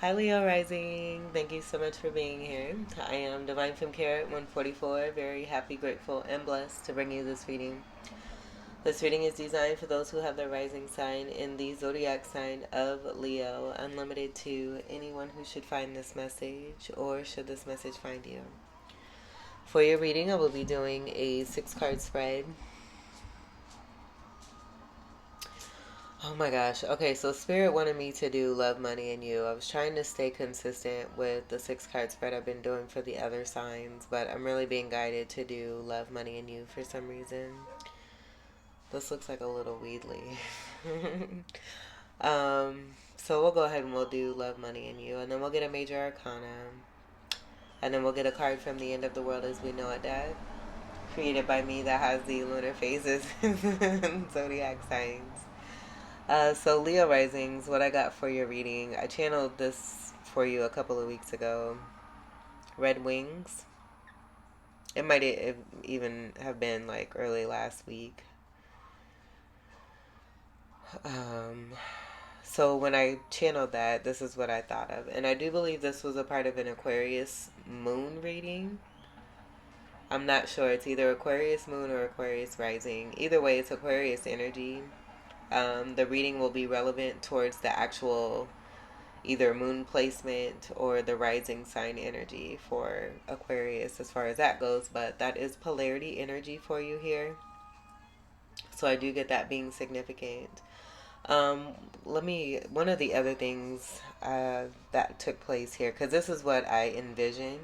Hi Leo Rising. Thank you so much for being here. I am Divine Femme Carrot 144. Very happy, grateful, and blessed to bring you this reading. This reading is designed for those who have their rising sign in the zodiac sign of Leo, unlimited to anyone who should find this message or should this message find you. For your reading, I will be doing a 6 card spread. Oh my gosh. Okay, so Spirit wanted me to do Love, Money, and You. I was trying to stay consistent with the 6 card spread I've been doing for the other signs, but I'm really being guided to do Love, Money, and You for some reason. This looks like a little Weedly. So we'll go ahead and we'll do Love, Money, and You, and then we'll get a major arcana, and then we'll get a card from the end of the world as we know it, Dad. Created by me that has the lunar phases and zodiac signs. So Leo Risings, what I got for your reading, I channeled this for you a couple of weeks ago. Red Wings. It might even have been like early last week. Um, so when I channeled that, this is what I thought of. And I do believe this was a part of an Aquarius Moon reading. I'm not sure. It's either Aquarius Moon or Aquarius Rising. Either way, it's Aquarius energy. The reading will be relevant towards the actual either moon placement or the rising sign energy for Aquarius as far as that goes, but that is polarity energy for you here. So I do get that being significant. One of the other things that took place here, because this is what I envisioned,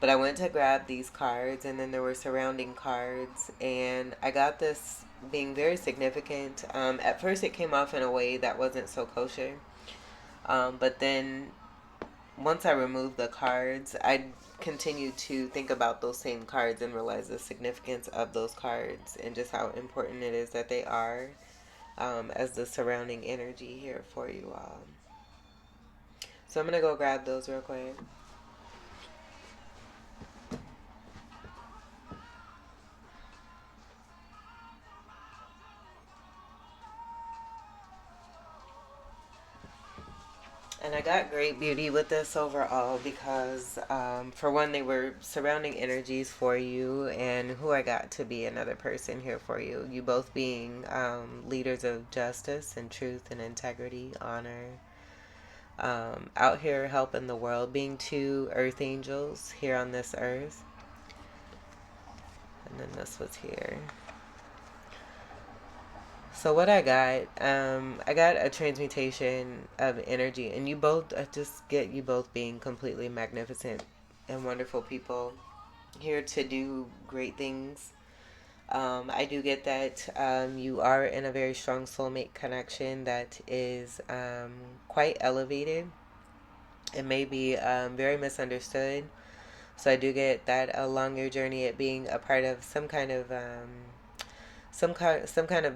but I went to grab these cards and then there were surrounding cards, and I got this being very significant. At first, it came off in a way that wasn't so kosher. But then once I removed the cards, I continued to think about those same cards and realize the significance of those cards and just how important it is that they are as the surrounding energy here for you all. So I'm going to go grab those real quick. And I got great beauty with this overall because, for one, they were surrounding energies for you, and who I got to be another person here for you. You both being leaders of justice and truth and integrity, honor, out here helping the world, being 2 earth angels here on this earth. And then this was here. So what I got a transmutation of energy, and you both, I just get you both being completely magnificent and wonderful people here to do great things. I do get that you are in a very strong soulmate connection that is quite elevated. It may be very misunderstood. So I do get that along your journey, it being a part of some kind of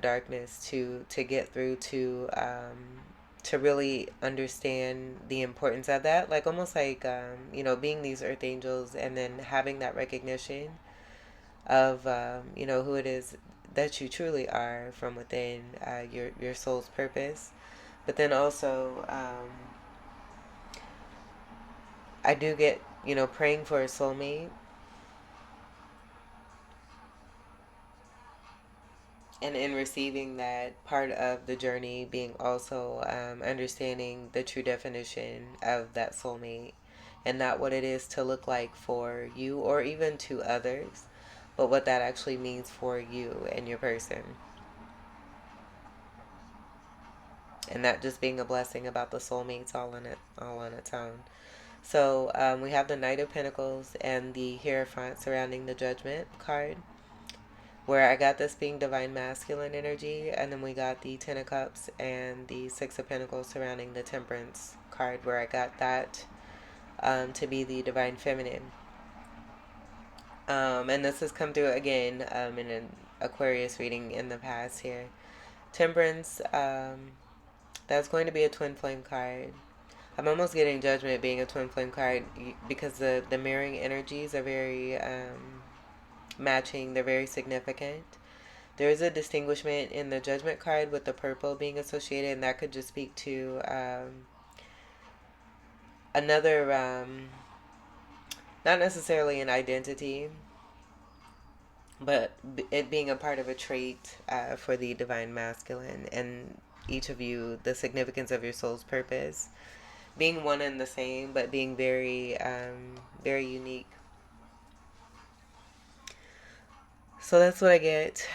darkness to get through to really understand the importance of that, like almost like being these earth angels and then having that recognition of who it is that you truly are from within, your soul's purpose. But then also, I do get praying for a soulmate, and in receiving that, part of the journey being also understanding the true definition of that soulmate and not what it is to look like for you or even to others, but what that actually means for you and your person. And that just being a blessing about the soulmates all on its own. So we have the Knight of Pentacles and the Hierophant surrounding the Judgment card, where I got this being divine masculine energy, and then we got the Ten of Cups and the Six of Pentacles surrounding the Temperance card, where I got that to be the divine feminine. And this has come through again in an Aquarius reading in the past here. Temperance, that's going to be a twin flame card. I'm almost getting Judgment being a twin flame card because the mirroring energies are very matching. They're very significant. There is a distinguishment in the Judgment card with the purple being associated, and that could just speak to another, not necessarily an identity, but it being a part of a trait for the divine masculine, and each of you, the significance of your soul's purpose, being one and the same, but being very, very unique. So that's what I get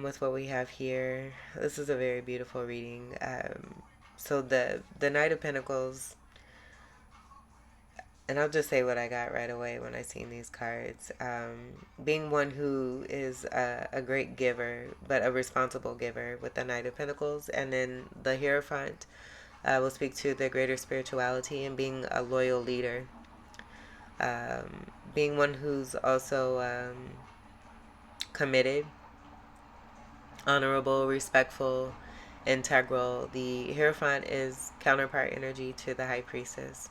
with what we have here. This is a very beautiful reading. So the Knight of Pentacles, and I'll just say what I got right away when I seen these cards. Being one who is a great giver, but a responsible giver with the Knight of Pentacles, and then the Hierophant will speak to the greater spirituality and being a loyal leader. Being one who's also committed, honorable, respectful, integral. The Hierophant is counterpart energy to the High Priestess.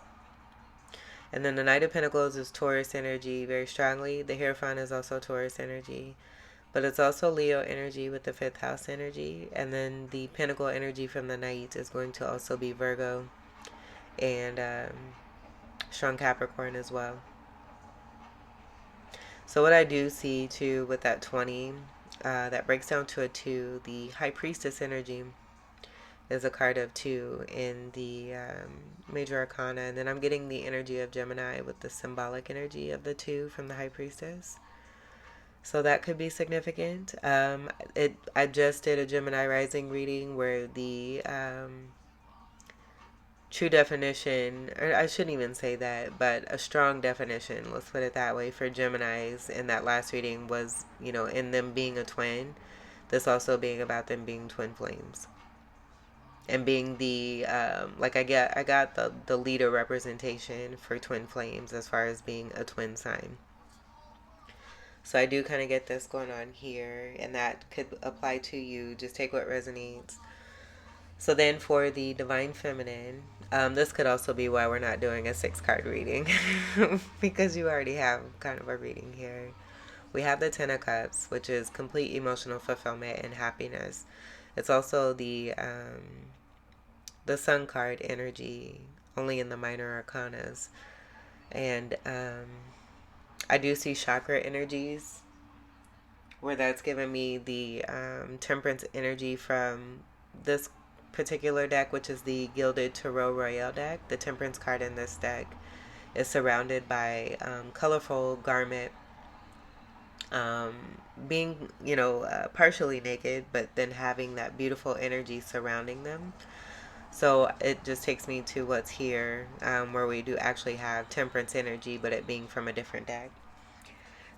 And then the Knight of Pentacles is Taurus energy very strongly. The Hierophant is also Taurus energy. But it's also Leo energy with the 5th house energy. And then the Pentacle energy from the Knight is going to also be Virgo and strong Capricorn as well. So what I do see too with that 20, that breaks down to a 2. The High Priestess energy is a card of 2 in the Major Arcana. And then I'm getting the energy of Gemini with the symbolic energy of the 2 from the High Priestess. So that could be significant. I just did a Gemini rising reading where the true definition, or I shouldn't even say that, but a strong definition, let's put it that way, for Geminis in that last reading was, in them being a twin, this also being about them being twin flames. And being the, I got the leader representation for twin flames as far as being a twin sign. So I do kind of get this going on here, and that could apply to you. Just take what resonates. So then for the Divine Feminine, this could also be why we're not doing a 6-card reading because you already have kind of a reading here. We have the 10 of Cups, which is complete emotional fulfillment and happiness. It's also the Sun card energy, only in the minor arcanas. And I do see chakra energies, where that's given me the Temperance energy from this particular deck, which is the Gilded Tarot Royale deck. The Temperance card in this deck is surrounded by colorful garment, being, partially naked, but then having that beautiful energy surrounding them. So it just takes me to what's here, where we do actually have Temperance energy, but it being from a different deck.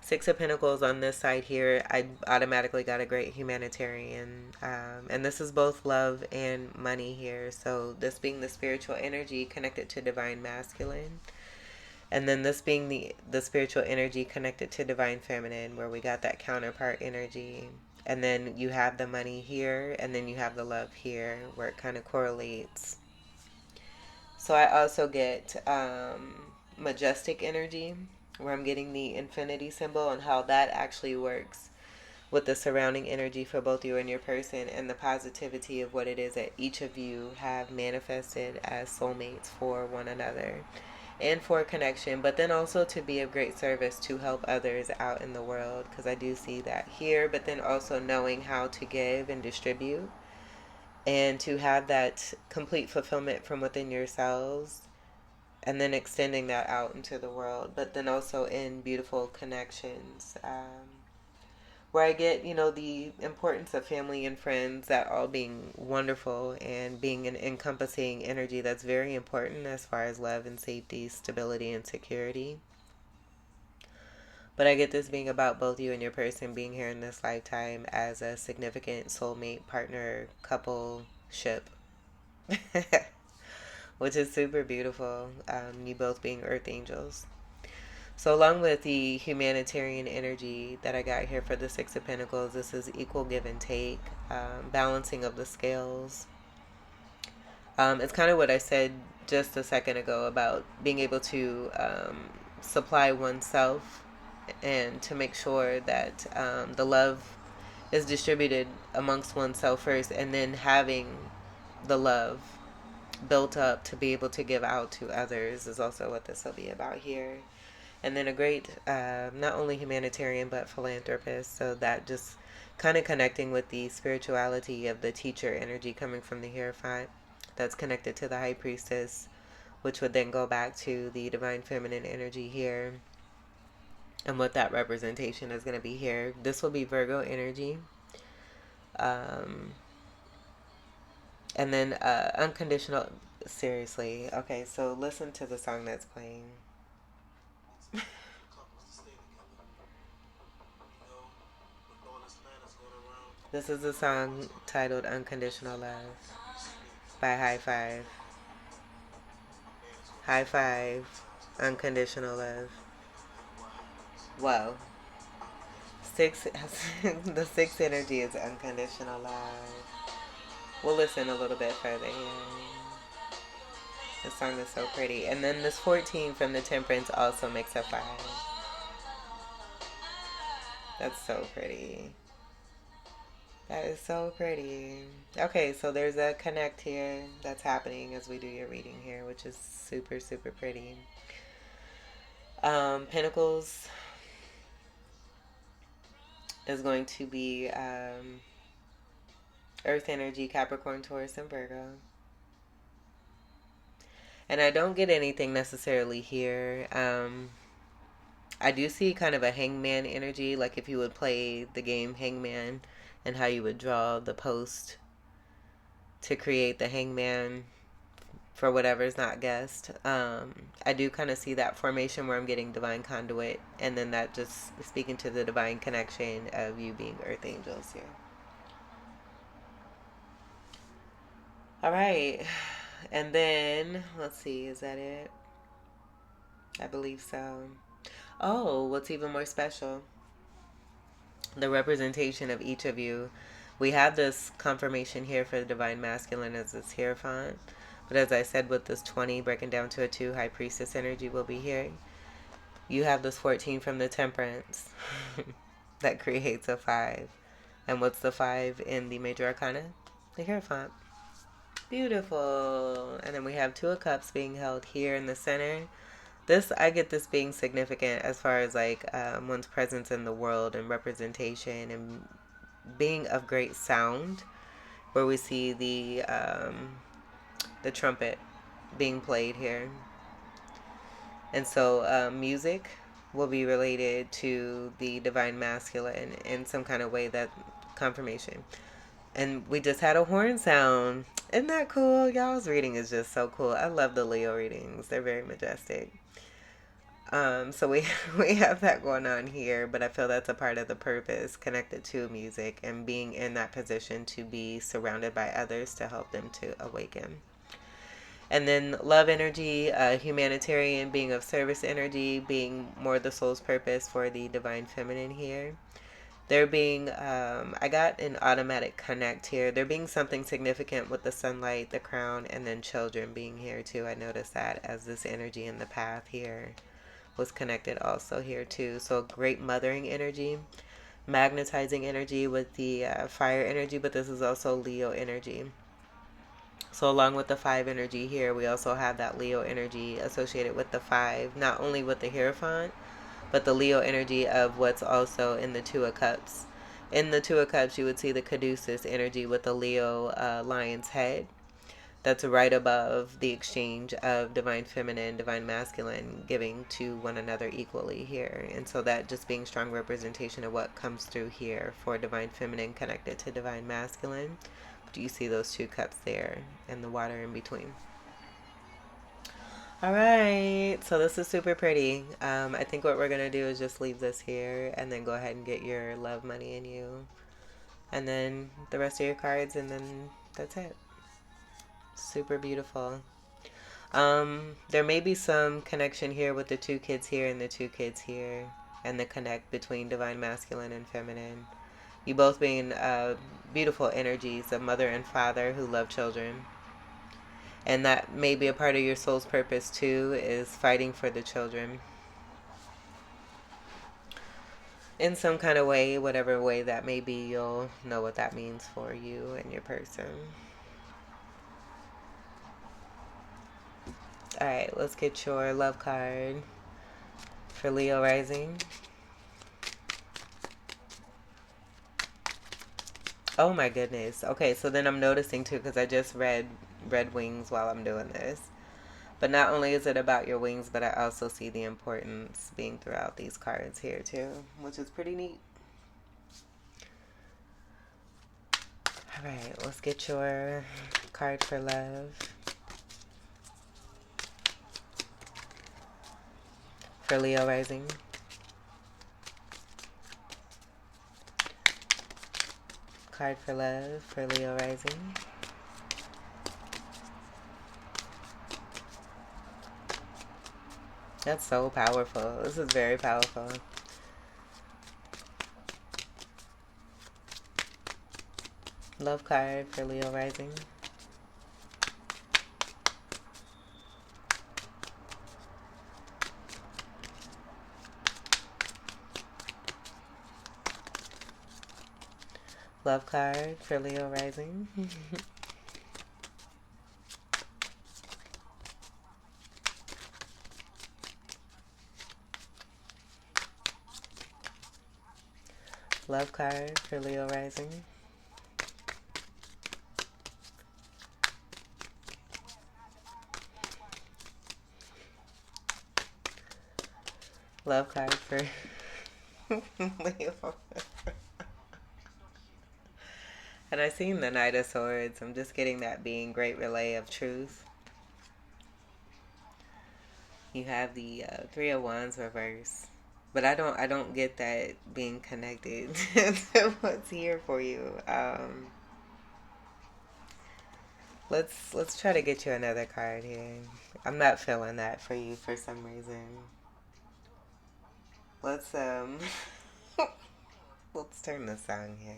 6 of Pentacles on this side here, I automatically got a great humanitarian. And this is both love and money here. So this being the spiritual energy connected to divine masculine. And then this being the spiritual energy connected to divine feminine, where we got that counterpart energy. And then you have the money here, and then you have the love here, where it kind of correlates. So I also get majestic energy, where I'm getting the infinity symbol and how that actually works with the surrounding energy for both you and your person, and the positivity of what it is that each of you have manifested as soulmates for one another and for connection, but then also to be of great service to help others out in the world, because I do see that here, but then also knowing how to give and distribute and to have that complete fulfillment from within yourselves, and then extending that out into the world, but then also in beautiful connections, where I get, the importance of family and friends, that all being wonderful and being an encompassing energy that's very important as far as love and safety, stability and security. But I get this being about both you and your person being here in this lifetime as a significant soulmate, partner, couple ship. Which is super beautiful. You both being earth angels. So along with the humanitarian energy that I got here for the 6 of Pentacles, this is equal give and take, balancing of the scales. It's kind of what I said just a second ago about being able to supply oneself and to make sure that the love is distributed amongst oneself first, and then having the love built up to be able to give out to others is also what this will be about here. And then a great, not only humanitarian, but philanthropist. So that just kind of connecting with the spirituality of the teacher energy coming from the Hierophant that's connected to the High Priestess, which would then go back to the Divine Feminine energy here and what that representation is going to be here. This will be Virgo energy. And then unconditional, seriously. Okay, so listen to the song that's playing. This is a song titled Unconditional Love by High Five. High Five, Unconditional Love. Whoa. Six, the sixth energy is unconditional love. We'll listen a little bit further here. The song is so pretty. And then this 14 from the Temperance also makes a 5. That's so pretty. That is so pretty. Okay, so there's a connect here that's happening as we do your reading here, which is super, super pretty. Pentacles is going to be Earth energy, Capricorn, Taurus, and Virgo. And I don't get anything necessarily here. I do see kind of a hangman energy, like if you would play the game Hangman and how you would draw the post to create the hangman for whatever's not guessed. I do kind of see that formation where I'm getting divine conduit, and then that just speaking to the divine connection of you being earth angels here. All right. And then, let's see, is that it? I believe so. Oh, what's even more special? The representation of each of you. We have this confirmation here for the Divine Masculine as this Hierophant. But as I said, with this 20 breaking down to a 2, High Priestess energy will be here. You have this 14 from the Temperance that creates a 5. And what's the 5 in the Major Arcana? The Hierophant. Beautiful. And then we have 2 of Cups being held here in the center. This, I get this being significant as far as like one's presence in the world and representation and being of great sound, where we see the trumpet being played here. And so music will be related to the Divine Masculine in some kind of way, that confirmation. And we just had a horn sound. Isn't that cool? Y'all's reading is just so cool. I love the Leo readings. They're very majestic. So we have that going on here, but I feel that's a part of the purpose connected to music and being in that position to be surrounded by others to help them to awaken. And then love energy, humanitarian, being of service energy, being more the soul's purpose for the Divine Feminine here. There being, I got an automatic connect here. There being something significant with the sunlight, the crown, and then children being here too. I noticed that as this energy in the path here was connected also here too. So great mothering energy, magnetizing energy with the fire energy, but this is also Leo energy. So along with the 5 energy here, we also have that Leo energy associated with the 5, not only with the Hierophant, but the Leo energy of what's also in the 2 of Cups. In the 2 of Cups, you would see the Caduceus energy with the Leo lion's head. That's right above the exchange of Divine Feminine, Divine Masculine, giving to one another equally here. And so that just being strong representation of what comes through here for Divine Feminine connected to Divine Masculine. Do you see those 2 cups there and the water in between? All right, so this is super pretty. I think what we're going to do is just leave this here and then go ahead and get your love money in you. And then the rest of your cards, and then that's it. Super beautiful. There may be some connection here with the 2 kids here and the 2 kids here, and the connect between Divine Masculine and Feminine. You both being beautiful energies of mother and father who love children. And that may be a part of your soul's purpose too, is fighting for the children. In some kind of way, whatever way that may be, you'll know what that means for you and your person. All right, let's get your love card for Leo rising. Oh my goodness. Okay, so then I'm noticing too, because I just read red wings while I'm doing this. But not only is it about your wings, but I also see the importance being throughout these cards here too, which is pretty neat. All right, let's get your card for love for Leo rising. Card for love for Leo rising. That's so powerful. This is very powerful. Love card for Leo rising. Love card for Leo rising. Love card for Leo rising. Love card for Leo. And I seen the Knight of Swords. I'm just getting that being great relay of truth. You have the Three of Wands reverse. But I don't get that being connected to what's here for you. Let's try to get you another card here. I'm not feeling that for you for some reason. Let's let's turn this on here.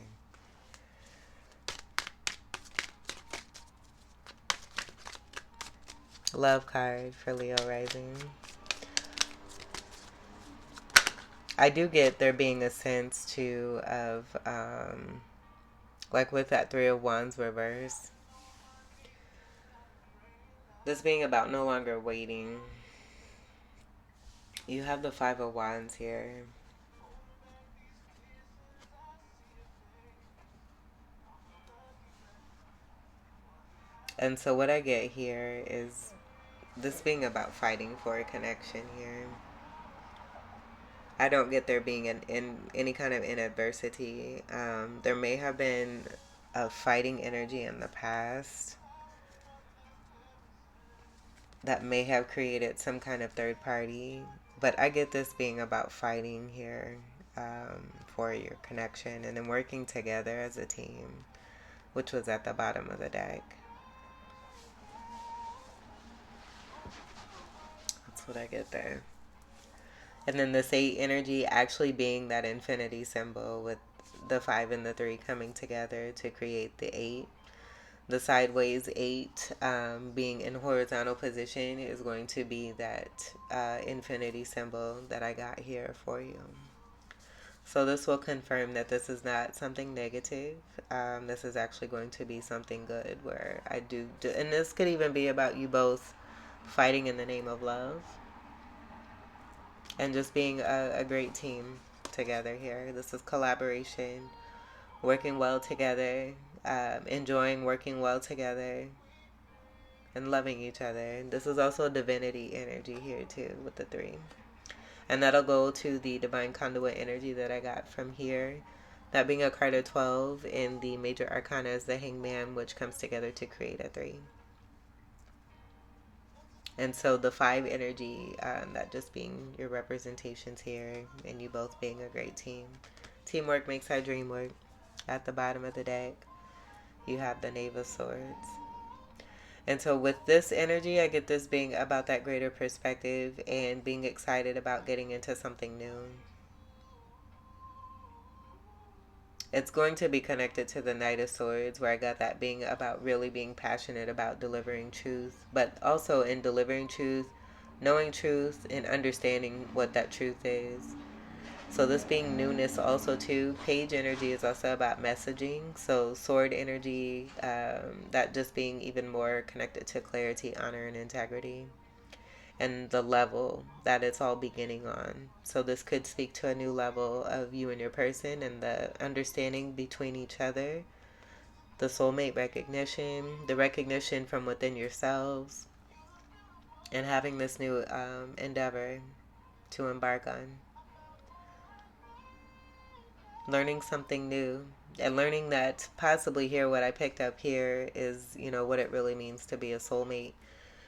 Love card for Leo rising. I do get there being a sense too of like with that Three of Wands reverse, this being about no longer waiting. You have the Five of Wands here. And so what I get here is this being about fighting for a connection here. I don't get there being in any kind of in adversity. There may have been a fighting energy in the past that may have created some kind of third party. But I get this being about fighting here for your connection and then working together as a team, which was at the bottom of the deck. That's what I get there. And then this 8 energy actually being that infinity symbol with the 5 and the 3 coming together to create the 8. The sideways 8 being in horizontal position is going to be that infinity symbol that I got here for you. So this will confirm that this is not something negative. This is actually going to be something good where I do, and this could even be about you both fighting in the name of love and just being a great team together here. This is collaboration, working well together, enjoying working well together, and loving each other. This is also divinity energy here too with the 3. And that'll go to the divine conduit energy that I got from here. That being a card of 12 in the major arcana is the Hangman, which comes together to create a 3. And so the 5 energy, that just being your representations here, and you both being a great team. Teamwork makes our dream work. At the bottom of the deck, you have the Knave of Swords. And so with this energy, I get this being about that greater perspective and being excited about getting into something new. It's going to be connected to the Knight of Swords, where I got that being about really being passionate about delivering truth, but also in delivering truth, knowing truth and understanding what that truth is. So this being newness also too. Page energy is also about messaging. So sword energy, that just being even more connected to clarity, honor, and integrity. and the level that it's all beginning on. So this could speak to a new level of you and your person and the understanding between each other, the soulmate recognition, the recognition from within yourselves, and having this new endeavor to embark on. Learning something new, and learning that possibly here what I picked up here is, what it really means to be a soulmate,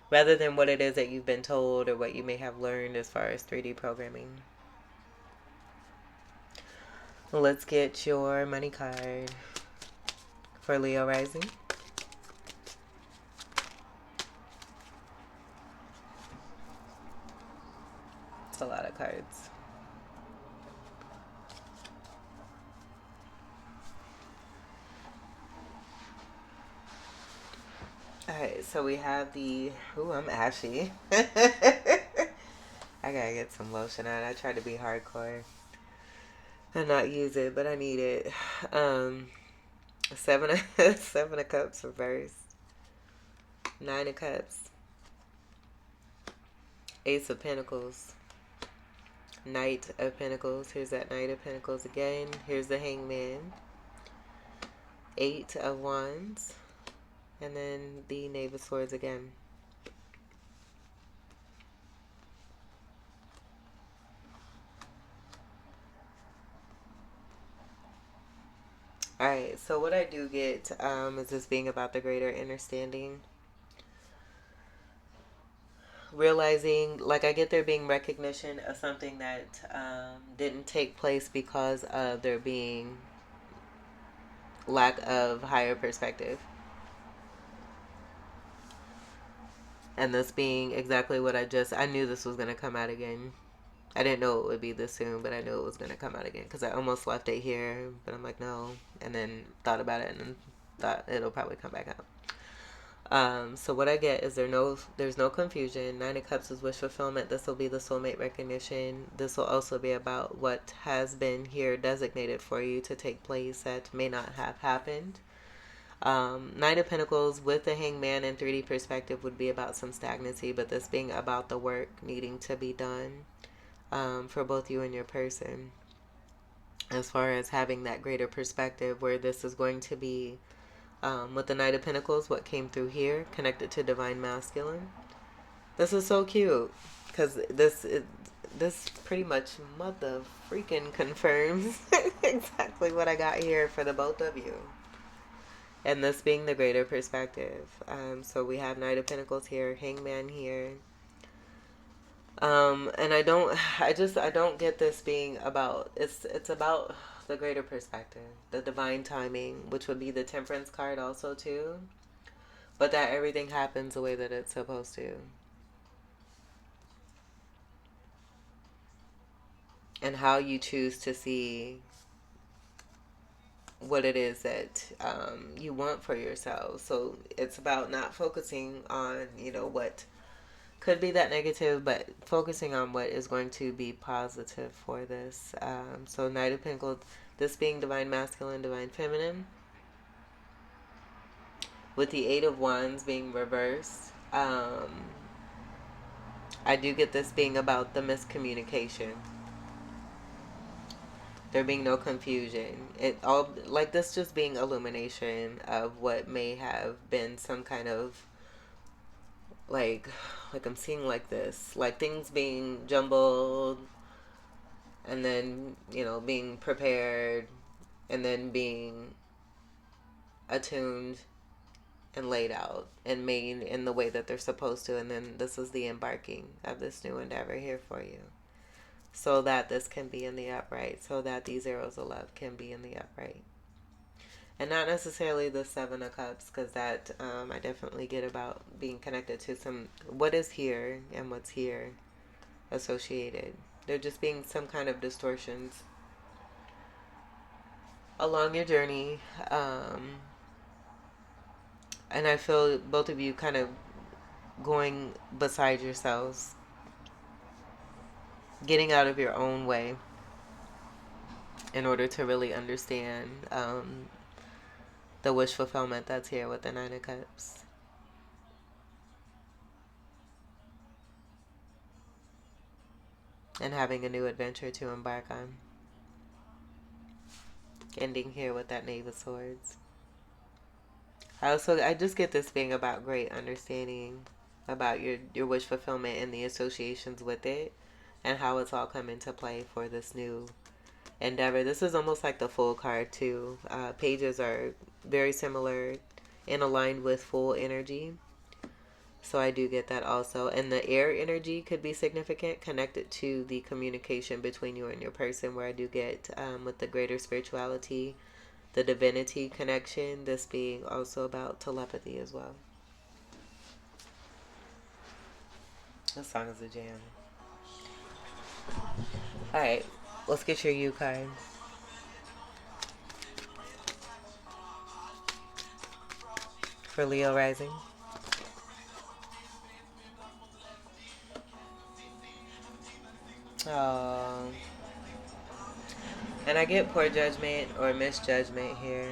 rather than what it is that you've been told or what you may have learned as far as 3D programming. Let's get your money card for Leo rising. It's a lot of cards. Alright, so we have the... Ooh, I'm ashy. I gotta get some lotion on. I try to be hardcore and not use it, but I need it. Seven of Cups reversed. 9 of Cups. Ace of Pentacles. Knight of Pentacles. Here's that Knight of Pentacles again. Here's the Hangman. 8 of Wands. And then the Knave of Swords again. Alright, so what I do get is this being about the greater understanding. Realizing, like, I get there being recognition of something that didn't take place because of there being lack of higher perspective. And this being exactly what I knew this was going to come out again. I didn't know it would be this soon, but I knew it was going to come out again because I almost left it here, but I'm like, no. And then thought about it and thought it'll probably come back out. So what I get is there's no confusion. 9 of Cups is wish fulfillment. This will be the soulmate recognition. This will also be about what has been here designated for you to take place that may not have happened. 9 of Pentacles with the Hangman in 3D perspective would be about some stagnancy, but this being about the work needing to be done for both you and your person, as far as having that greater perspective, where this is going to be with the Knight of Pentacles, what came through here connected to Divine Masculine. This is so cute because this pretty much mother freaking confirms exactly what I got here for the both of you. And this being the greater perspective. So we have Knight of Pentacles here, Hangman here. And I don't get this being about, it's about the greater perspective, the divine timing, which would be the Temperance card also too. But that everything happens the way that it's supposed to. And how you choose to see what it is that you want for yourself. So it's about not focusing on, what could be that negative, but focusing on what is going to be positive for this. So Knight of Pentacles, this being Divine Masculine, Divine Feminine. With the 8 of Wands being reversed. I do get this being about the miscommunication. There being no confusion. It all, like this just being illumination of what may have been some kind of like I'm seeing like this, like things being jumbled and then, being prepared and then being attuned and laid out and made in the way that they're supposed to. And then this is the embarking of this new endeavor here for you. So that this can be in the upright. So that these arrows of love can be in the upright. And not necessarily the 7 of Cups, because that I definitely get about being connected to some what is here and what's here associated. There just being some kind of distortions along your journey. And I feel both of you kind of going beside yourselves, getting out of your own way in order to really understand the wish fulfillment that's here with the 9 of Cups. and having a new adventure to embark on. Ending here with that Knave of Swords. I just get this being about great understanding about your wish fulfillment and the associations with it, and how it's all come into play for this new endeavor. This is almost like the full card too. Pages are very similar and aligned with full energy. So I do get that also. And the air energy could be significant, connected to the communication between you and your person, where I do get with the greater spirituality, the divinity connection, this being also about telepathy as well. This song is a jam. Alright, let's get your U card. For Leo rising. Oh. And I get poor judgment or misjudgment here.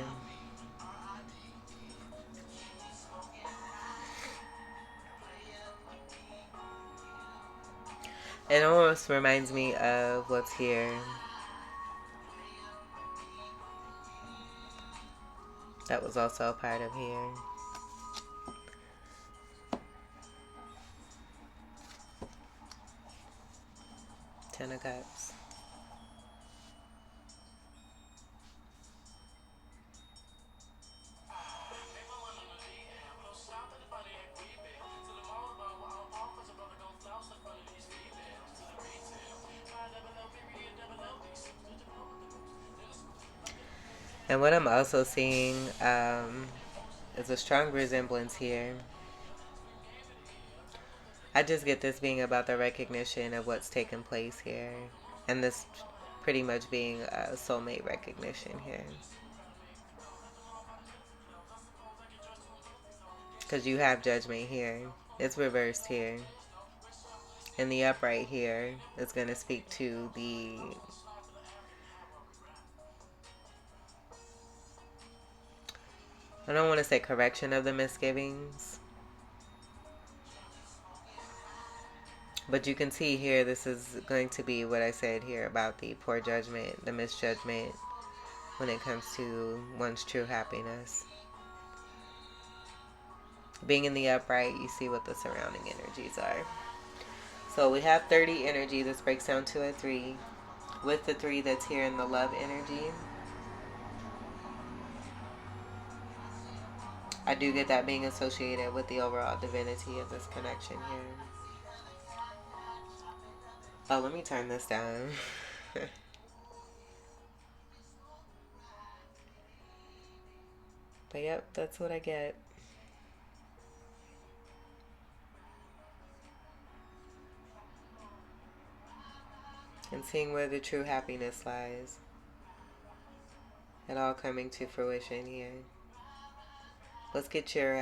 It almost reminds me of what's here. That was also a part of here. Ten of Cups. And what I'm also seeing is a strong resemblance here. I just get this being about the recognition of what's taken place here. And this pretty much being a soulmate recognition here. Because you have judgment here. It's reversed here. And the upright here is going to speak to the... I don't want to say correction of the misgivings. But you can see here, this is going to be what I said here about the poor judgment, the misjudgment when it comes to one's true happiness. Being in the upright, you see what the surrounding energies are. So we have 30 energy. This breaks down to a 3. With the 3 that's here in the love energy, I do get that being associated with the overall divinity of this connection here. Oh, let me turn this down. But yep, that's what I get. And seeing where the true happiness lies. It all coming to fruition here. Let's get your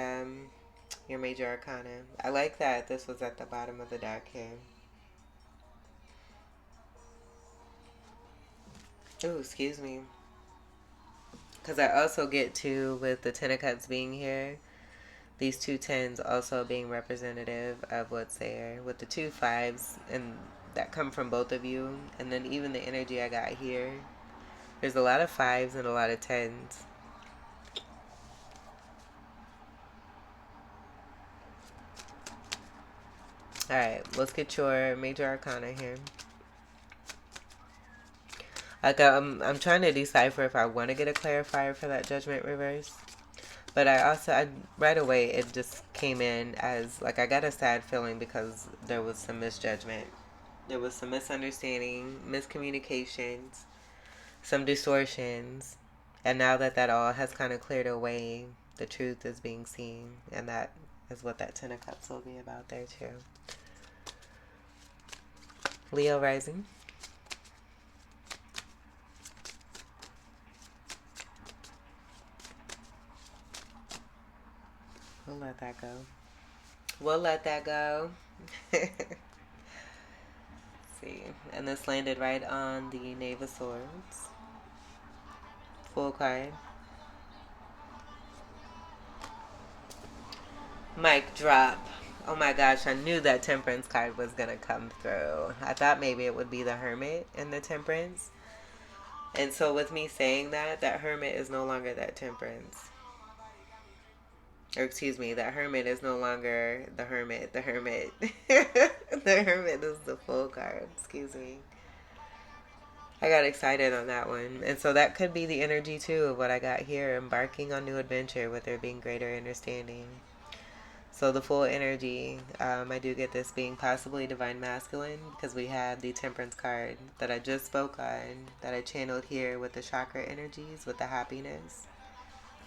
major arcana. I like that this was at the bottom of the deck here. Oh, excuse me. Because I also get to, with the Ten of Cups being here, these 2 tens also being representative of what's there. With the 2 5s and that come from both of you. And then even the energy I got here. There's a lot of 5s and a lot of 10s. Alright, let's get your major arcana here. Like, I'm trying to decipher if I want to get a clarifier for that judgment reverse. But right away, it just came in as, like, I got a sad feeling because there was some misjudgment. There was some misunderstanding, miscommunications, some distortions. And now that all has kind of cleared away, the truth is being seen. And that is what that Ten of Cups will be about there, too. Leo rising. We'll let that go. We'll let that go. Let's see. And this landed right on the Knave of Swords. Full card. Mic drop. Oh my gosh, I knew that temperance card was going to come through. I thought maybe it would be the hermit and the temperance. And so with me saying that, that hermit is no longer that temperance. Or excuse me, that hermit is no longer the hermit. The hermit. The hermit is the full card. Excuse me. I got excited on that one. And so that could be the energy too of what I got here. Embarking on new adventure with there being greater understanding. So the full energy, I do get this being possibly divine masculine because we have the temperance card that I just spoke on that I channeled here with the chakra energies with the happiness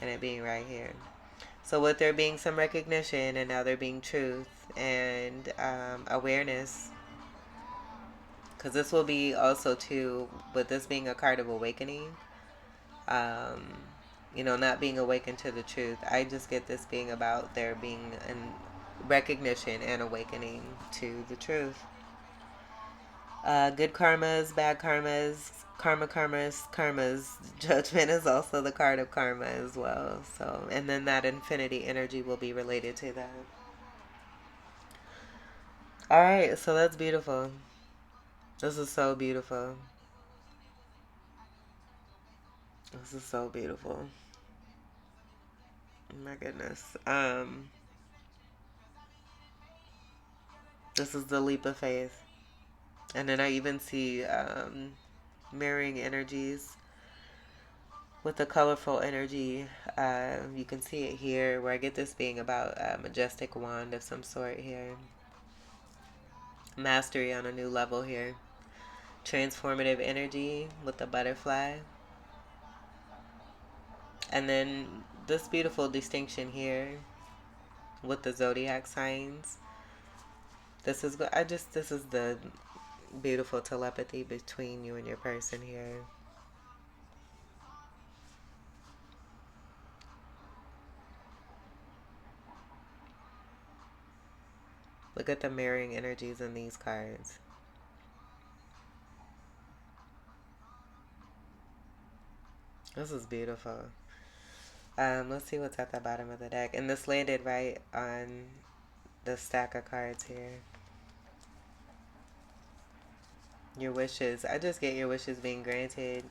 and it being right here. So with there being some recognition and now there being truth and awareness, because this will be also too, with this being a card of awakening, um, not being awakened to the truth. I just get this being about there being an recognition and awakening to the truth. Good karmas, bad karmas, karmas. Judgment is also the card of karma as well. So, and then that infinity energy will be related to that. All right, so that's beautiful. This is so beautiful. This is so beautiful. My goodness. This is the leap of faith. And then I even see mirroring energies with the colorful energy. You can see it here where I get this being about a majestic wand of some sort here. Mastery on a new level here. Transformative energy with the butterfly. And then this beautiful distinction here with the zodiac signs. This is the beautiful telepathy between you and your person here. Look at the mirroring energies in these cards. This is beautiful. Let's see what's at the bottom of the deck. And this landed right on the stack of cards here. Your wishes. I just get your wishes being granted.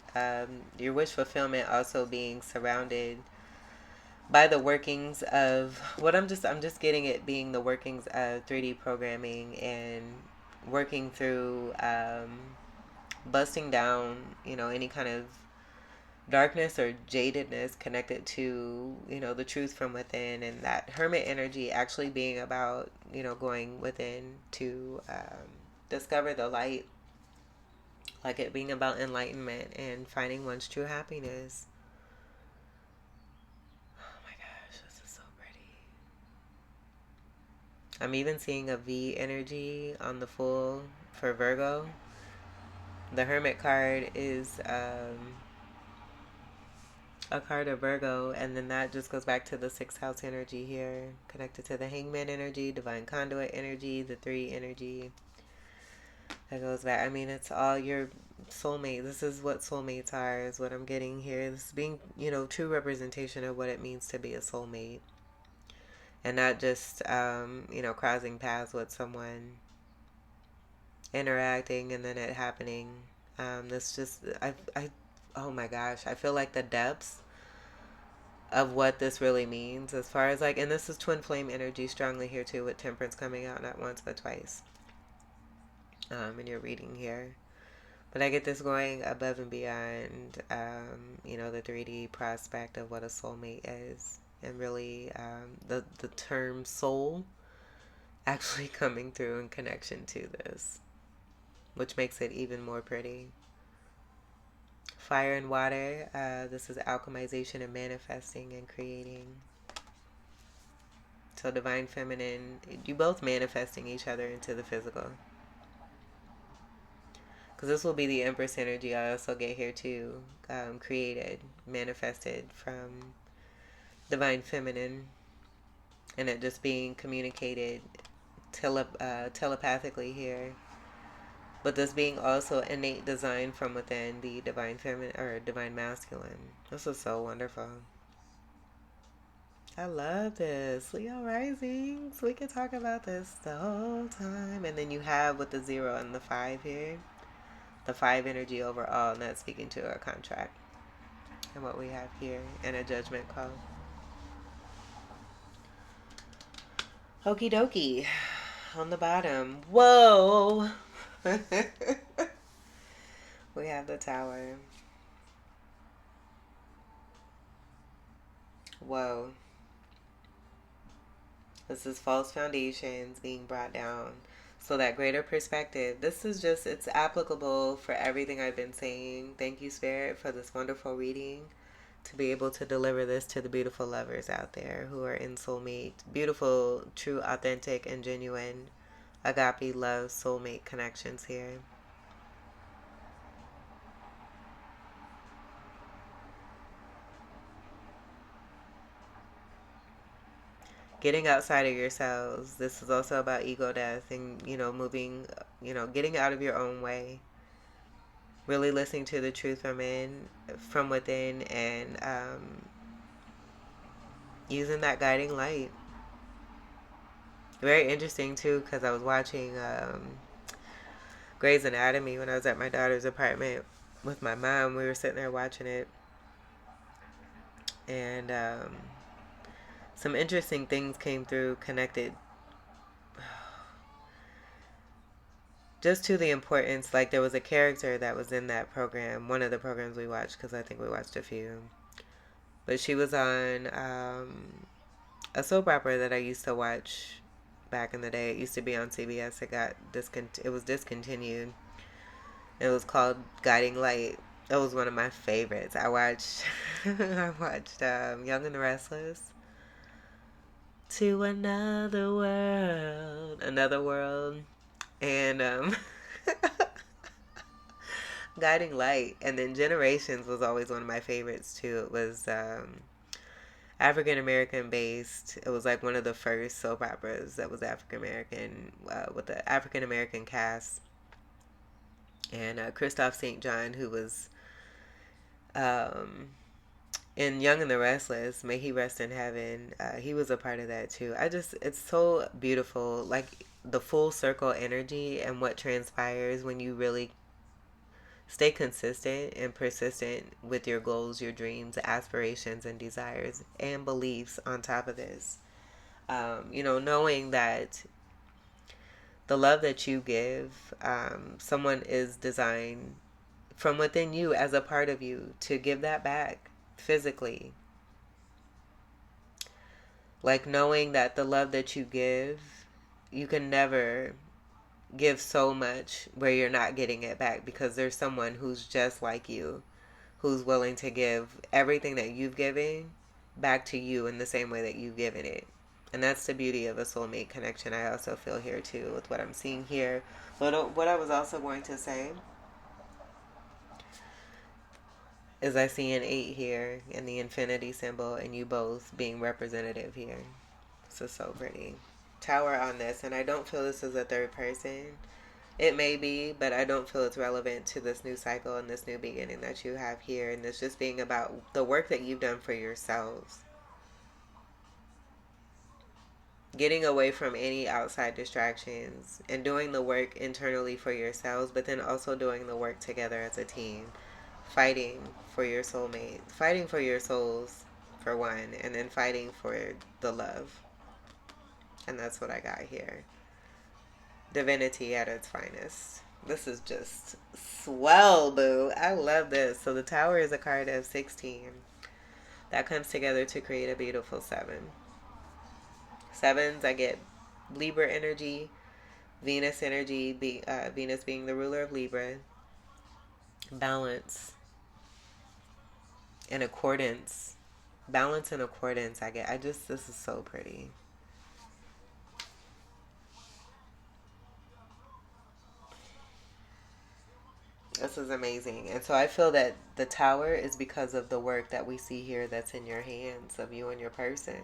Your wish fulfillment also being surrounded by the workings of what I'm just getting it being the workings of 3D programming and working through busting down, any kind of darkness or jadedness connected to, the truth from within, and that hermit energy actually being about, going within to discover the light, like it being about enlightenment and finding one's true happiness. Oh my gosh, this is so pretty. I'm even seeing a V energy on the full for Virgo. The Hermit card is a card of Virgo, and then that just goes back to the sixth house energy here, connected to the Hangman energy, divine conduit energy, the 3 energy. That goes back. I mean, it's all your soulmate. This is what soulmates are, is what I'm getting here. This being, true representation of what it means to be a soulmate. And not just, crossing paths with someone, interacting, and then it happening. This just, oh my gosh, I feel like the depths of what this really means as far as and this is twin flame energy strongly here too, with temperance coming out not once but twice in your reading here. But I get this going above and beyond, the 3D prospect of what a soulmate is, and really the term soul actually coming through in connection to this, which makes it even more pretty. Fire and water, this is alchemization and manifesting and creating. So divine feminine, you both manifesting each other into the physical. Because this will be the Empress energy I also get here too. Created, manifested from divine feminine. And it just being communicated telepathically here. But this being also innate design from within the divine feminine or divine masculine. This is so wonderful. I love this. Leo risings. We could talk about this the whole time. And then you have with the 0 and the 5 here. The 5 energy overall, and that's speaking to a contract. And what we have here in a judgment call. Okie dokie. On the bottom. Whoa. We have the Tower. Whoa. This is false foundations being brought down. So that greater perspective, this is just, it's applicable for everything I've been saying. Thank you, Spirit, for this wonderful reading. To be able to deliver this to the beautiful lovers out there who are in soulmate, beautiful, true, authentic, and genuine agape love soulmate connections here. Getting outside of yourselves. This is also about ego death and, moving, getting out of your own way. Really listening to the truth from within, and using that guiding light. Very interesting, too, because I was watching Grey's Anatomy when I was at my daughter's apartment with my mom. We were sitting there watching it. And some interesting things came through connected just to the importance. Like, there was a character that was in that program, one of the programs we watched, because I think we watched a few. But she was on a soap opera that I used to watch back in the day. It used to be on CBS. It was discontinued. It was called Guiding Light. It was one of my favorites. I watched Young and the Restless. To another world, and Guiding Light, and then Generations was always one of my favorites too. It was African American based. It was like one of the first soap operas that was African American, with the African American cast, and Christoph St. John, who was in Young and the Restless, may he rest in heaven. He was a part of that too. It's so beautiful, like the full circle energy and what transpires when you really stay consistent and persistent with your goals, your dreams, aspirations, and desires, and beliefs on top of this. Knowing that the love that you give, someone is designed from within you as a part of you to give that back physically. Like, knowing that the love that you give, you can never give so much where you're not getting it back, because there's someone who's just like you, who's willing to give everything that you've given back to you in the same way that you've given it. And that's the beauty of a soulmate connection. I also feel here too with what I'm seeing here. But what I was also going to say is I see an 8 here and the infinity symbol, and you both being representative here. This is so pretty. Tower on this, and I don't feel this is a third person. It may be, but I don't feel it's relevant to this new cycle and this new beginning that you have here. And this just being about the work that you've done for yourselves. Getting away from any outside distractions and doing the work internally for yourselves, but then also doing the work together as a team. Fighting for your soulmate, fighting for your souls, for one, and then fighting for the love. And that's what I got here. Divinity at its finest. This is just swell, boo. I love this. So the Tower is a card of 16 that comes together to create a beautiful 7. Sevens, I get Libra energy, Venus energy, Venus being the ruler of Libra, balance and accordance. Balance and accordance, this is so pretty. This is amazing. And so I feel that the Tower is because of the work that we see here that's in your hands, of you and your person.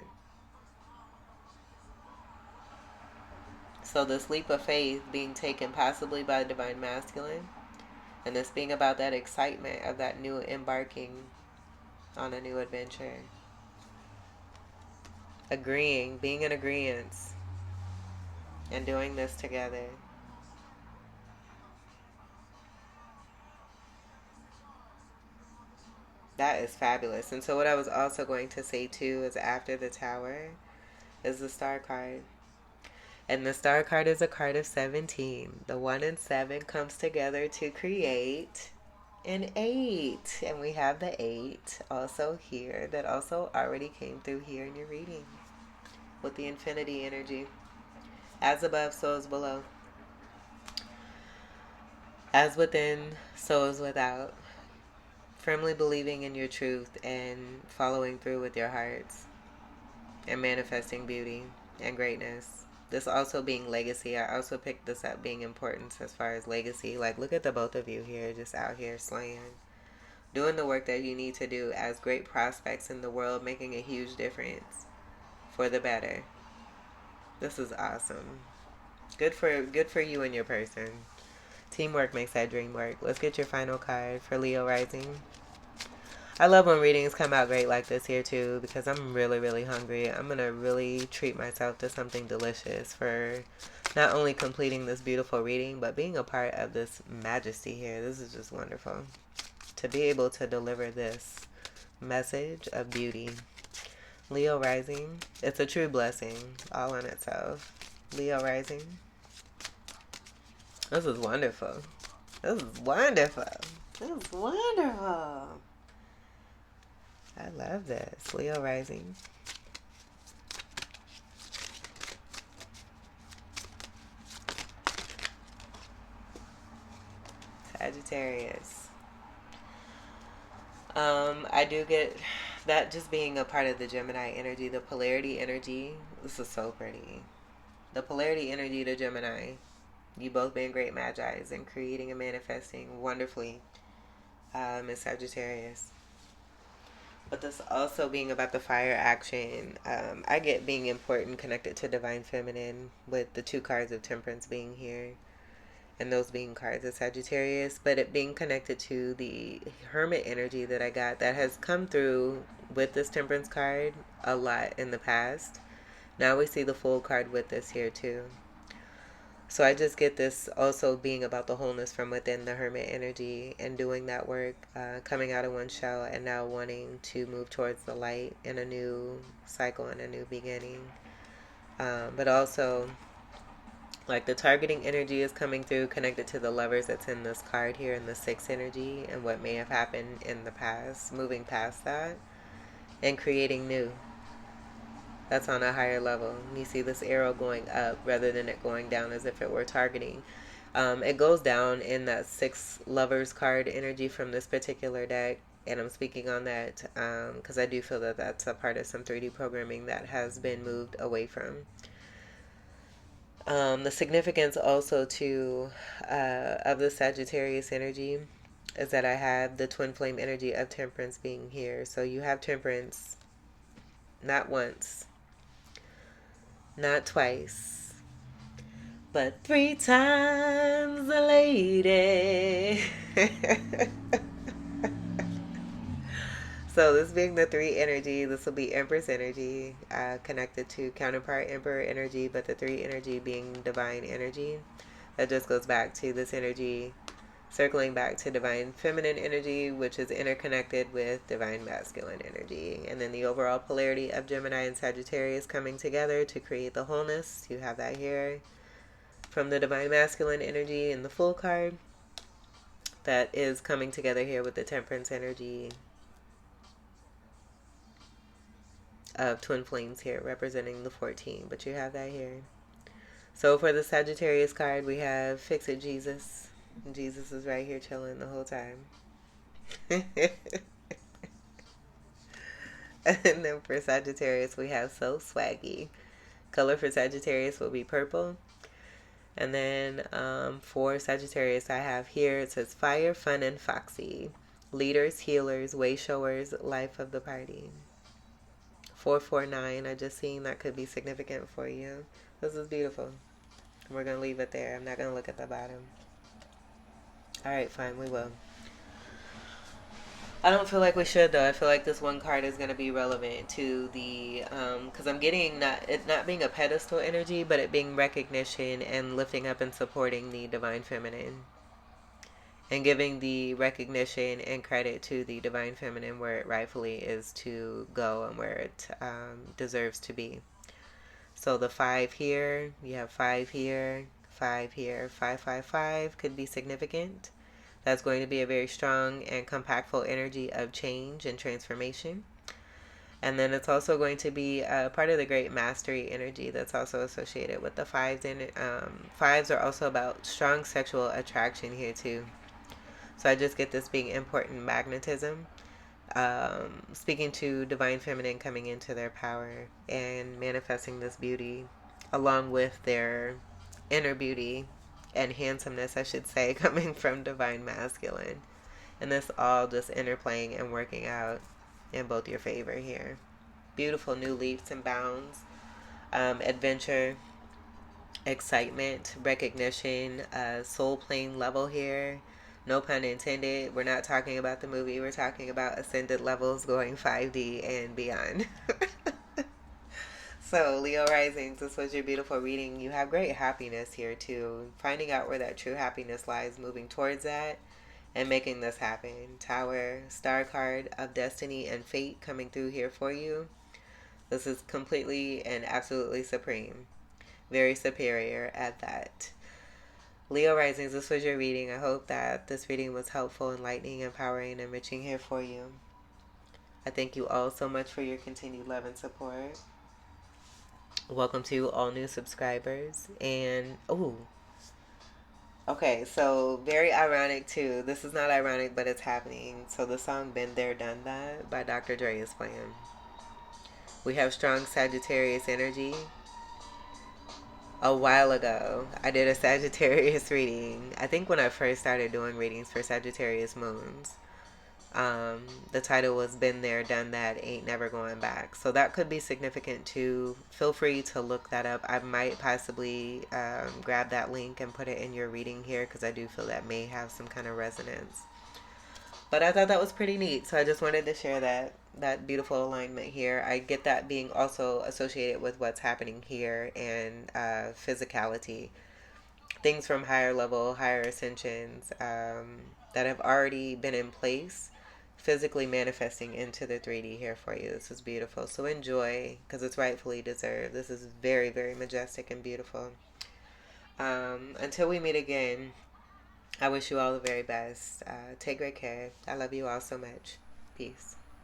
So this leap of faith being taken possibly by divine masculine, and this being about that excitement of that new embarking on a new adventure. agreeing, being in agreement, and doing this together. That is fabulous. And so what I was also going to say too is after the tower is the star card. And the star card is a card of 17. The 1 and 7 comes together to create an 8. And we have the 8 also here that also already came through here in your reading with the infinity energy. As above, so is below. As within, so is without. Firmly believing in your truth and following through with your hearts and manifesting beauty and greatness. This also being legacy. I also picked this up being importance as far as legacy. Like, look at the both of you here, just out here slaying. Doing the work that you need to do as great prospects in the world, making a huge difference for the better. This is awesome. Good for you and your person. Teamwork makes that dream work. Let's get your final card for Leo rising. I love when readings come out great like this here too, because I'm really, really hungry. I'm going to really treat myself to something delicious for not only completing this beautiful reading, but being a part of this majesty here. This is just wonderful. To be able to deliver this message of beauty. Leo rising. It's a true blessing all in itself. Leo rising. This is wonderful. This is wonderful. This is wonderful. I love this. Leo rising. Sagittarius. I do get that just being a part of the Gemini energy, the polarity energy. This is so pretty. The polarity energy to Gemini. You both being great magi's and creating and manifesting wonderfully, Miss Sagittarius. But this also being about the fire action, I get being important connected to divine feminine with the 2 cards of temperance being here and those being cards of Sagittarius, but it being connected to the hermit energy that I got that has come through with this temperance card a lot in the past. Now we see the full card with this here too. So I just get this also being about the wholeness from within the hermit energy and doing that work, coming out of one shell and now wanting to move towards the light in a new cycle and a new beginning. But also, like the targeting energy is coming through connected to the lovers that's in this card here in the 6 energy and what may have happened in the past, moving past that and creating new. That's on a higher level. You see this arrow going up rather than it going down as if it were targeting. It goes down in that 6 lovers card energy from this particular deck. And I'm speaking on that because I do feel that that's a part of some 3D programming that has been moved away from. The significance also to of the Sagittarius energy is that I have the twin flame energy of temperance being here. So you have temperance not once, not twice, but 3 times a lady. So this being the 3 energy, this will be Empress energy, connected to counterpart Emperor energy, but the 3 energy being divine energy. That just goes back to this energy, circling back to divine feminine energy, which is interconnected with divine masculine energy. And then the overall polarity of Gemini and Sagittarius coming together to create the wholeness. You have that here from the divine masculine energy in the full card. That is coming together here with the temperance energy of twin flames here representing the 14. But you have that here. So for the Sagittarius card, we have Fix It Jesus. Jesus is right here chilling the whole time. And then for Sagittarius, we have So Swaggy. Color for Sagittarius will be purple. And then for Sagittarius, I have here, it says Fire, Fun, and Foxy. Leaders, healers, way showers, life of the party. 449, I just seen that could be significant for you. This is beautiful. We're going to leave it there. I'm not going to look at the bottom. All right, fine, we will. I don't feel like we should though. I feel like this one card is going to be relevant to the because I'm getting not it not being a pedestal energy, but it being recognition and lifting up and supporting the divine feminine and giving the recognition and credit to the divine feminine where it rightfully is to go and where it deserves to be. So the five here, you have five here, five here, 555 could be significant. That's going to be a very strong and compactful energy of change and transformation. And then it's also going to be a part of the great mastery energy that's also associated with the fives. And fives are also about strong sexual attraction here too. So I just get this being important magnetism, speaking to divine feminine coming into their power and manifesting this beauty along with their inner beauty and handsomeness, I should say, coming from divine masculine. And this all just interplaying and working out in both your favor here. Beautiful new leaps and bounds, adventure, excitement, recognition, soul plane level here. No pun intended. We're not talking about the movie. We're talking about ascended levels going 5D and beyond. So, Leo Risings, this was your beautiful reading. You have great happiness here, too. Finding out where that true happiness lies, moving towards that, and making this happen. Tower, star card of destiny and fate coming through here for you. This is completely and absolutely supreme. Very superior at that. Leo Risings, this was your reading. I hope that this reading was helpful, enlightening, empowering, and enriching here for you. I thank you all so much for your continued love and support. Welcome to all new subscribers. And, oh, okay, so very ironic too. This is not ironic, but it's happening. So the song Been There, Done That by Dr. Dre is playing. We have strong Sagittarius energy. A while ago, I did a Sagittarius reading. I think when I first started doing readings for Sagittarius Moons. The title was Been There, Done That, Ain't Never Going Back. So that could be significant too. Feel free to look that up. I might possibly grab that link and put it in your reading here because I do feel that may have some kind of resonance. But I thought that was pretty neat. So I just wanted to share that beautiful alignment here. I get that being also associated with what's happening here and physicality. Things from higher level, higher ascensions that have already been in place physically manifesting into the 3D here for you. This is beautiful. So enjoy because it's rightfully deserved. This is very, very majestic and beautiful. Until we meet again, I wish you all the very best. Take great care. I love you all so much. Peace.